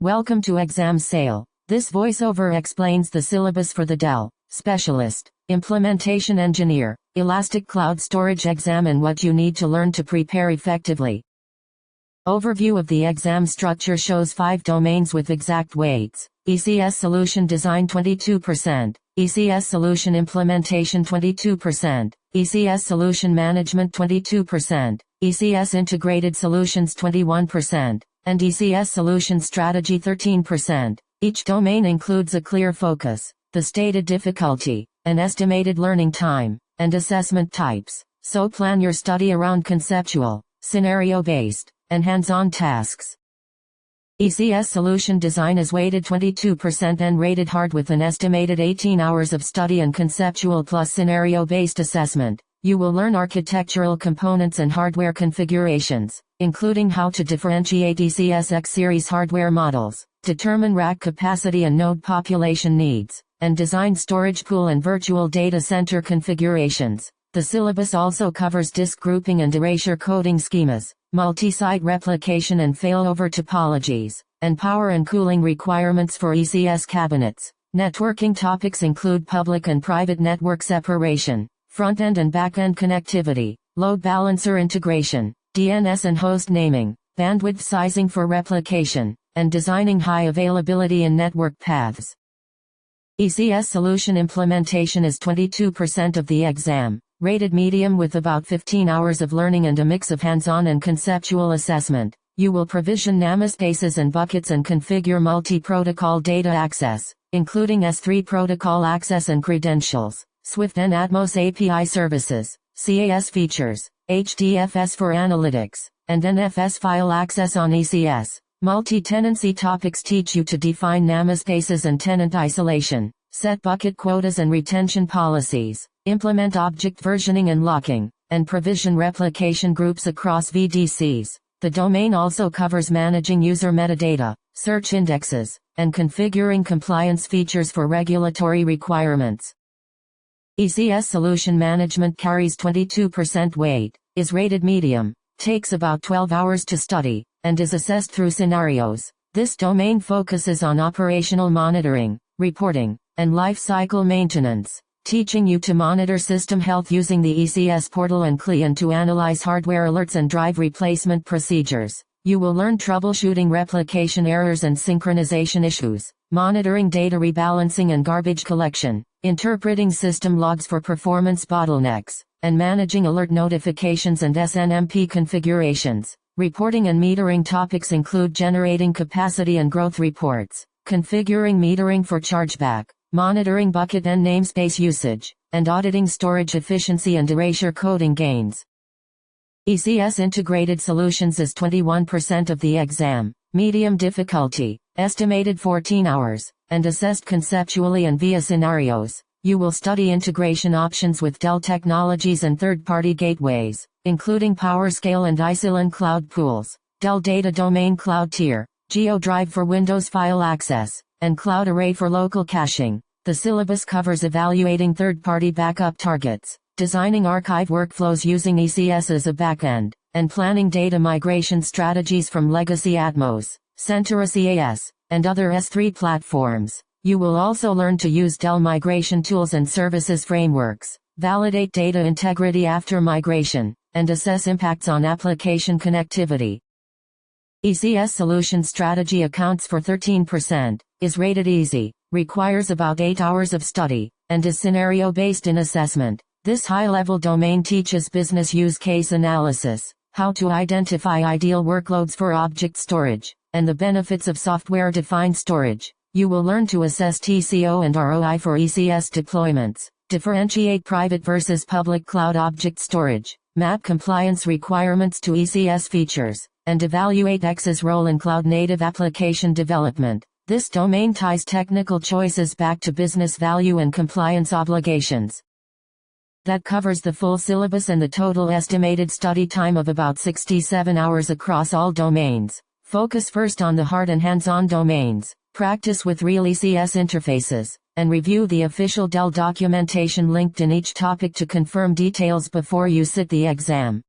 Welcome to Exam Sale. This voiceover explains the syllabus for the Dell Specialist, Implementation Engineer, Elastic Cloud Storage exam and what you need to learn to prepare effectively. Overview of the exam structure shows 5 domains with exact weights. ECS Solution Design 22%, ECS Solution Implementation 22%, ECS Solution Management 22%, ECS Integrated Solutions 21%, and ECS Solution Strategy 13%. Each domain includes a clear focus, the stated difficulty, an estimated learning time, and assessment types. So plan your study around conceptual, scenario-based, and hands-on tasks. ECS Solution Design is weighted 22% and rated hard with an estimated 18 hours of study and conceptual plus scenario-based assessment. You will learn architectural components and hardware configurations, including how to differentiate ECS X-series hardware models, determine rack capacity and node population needs, and design storage pool and virtual data center configurations. The syllabus also covers disk grouping and erasure coding schemas, multi-site replication and failover topologies, and power and cooling requirements for ECS cabinets. Networking topics include public and private network separation, front-end and back-end connectivity, load balancer integration, DNS and host naming, bandwidth sizing for replication, and designing high availability in network paths. ECS Solution Implementation is 22% of the exam, rated medium with about 15 hours of learning and a mix of hands-on and conceptual assessment. You will provision namespaces and buckets and configure multi-protocol data access, including S3 protocol access and credentials, Swift and Atmos API services, CAS features, HDFS for analytics, and NFS file access on ECS. Multi-tenancy topics teach you to define namespaces and tenant isolation, set bucket quotas and retention policies, implement object versioning and locking, and provision replication groups across VDCs. The domain also covers managing user metadata, search indexes, and configuring compliance features for regulatory requirements. ECS Solution Management carries 22% weight, is rated medium, takes about 12 hours to study, and is assessed through scenarios. This domain focuses on operational monitoring, reporting, and life cycle maintenance, teaching you to monitor system health using the ECS portal and CLI and to analyze hardware alerts and drive replacement procedures. You will learn troubleshooting replication errors and synchronization issues, monitoring data rebalancing and garbage collection, interpreting system logs for performance bottlenecks, and managing alert notifications and SNMP configurations. Reporting and metering topics include generating capacity and growth reports, configuring metering for chargeback, monitoring bucket and namespace usage, and auditing storage efficiency and erasure coding gains. ECS Integrated Solutions is 21% of the exam, medium difficulty, estimated 14 hours, and assessed conceptually and via scenarios. You will study integration options with Dell technologies and third-party gateways, including PowerScale and isilon cloud pools, Dell Data Domain Cloud Tier, GeoDrive for Windows file access, and Cloud Array for local caching. The syllabus covers evaluating third-party backup targets, designing archive workflows using ECS as a backend, and planning data migration strategies from legacy Atmos, Centura CAS, and other S3 platforms. You will also learn to use Dell migration tools and services frameworks, validate data integrity after migration, and assess impacts on application connectivity. ECS Solution Strategy accounts for 13%, is rated easy, requires about 8 hours of study, and is scenario-based in assessment. This high-level domain teaches business use case analysis, how to identify ideal workloads for object storage, and the benefits of software-defined storage. You will learn to assess TCO and ROI for ECS deployments, differentiate private versus public cloud object storage, map compliance requirements to ECS features, and evaluate X's role in cloud-native application development. This domain ties technical choices back to business value and compliance obligations. That covers the full syllabus and the total estimated study time of about 67 hours across all domains. Focus first on the hard and hands-on domains, practice with real ECS interfaces, and review the official Dell documentation linked in each topic to confirm details before you sit the exam.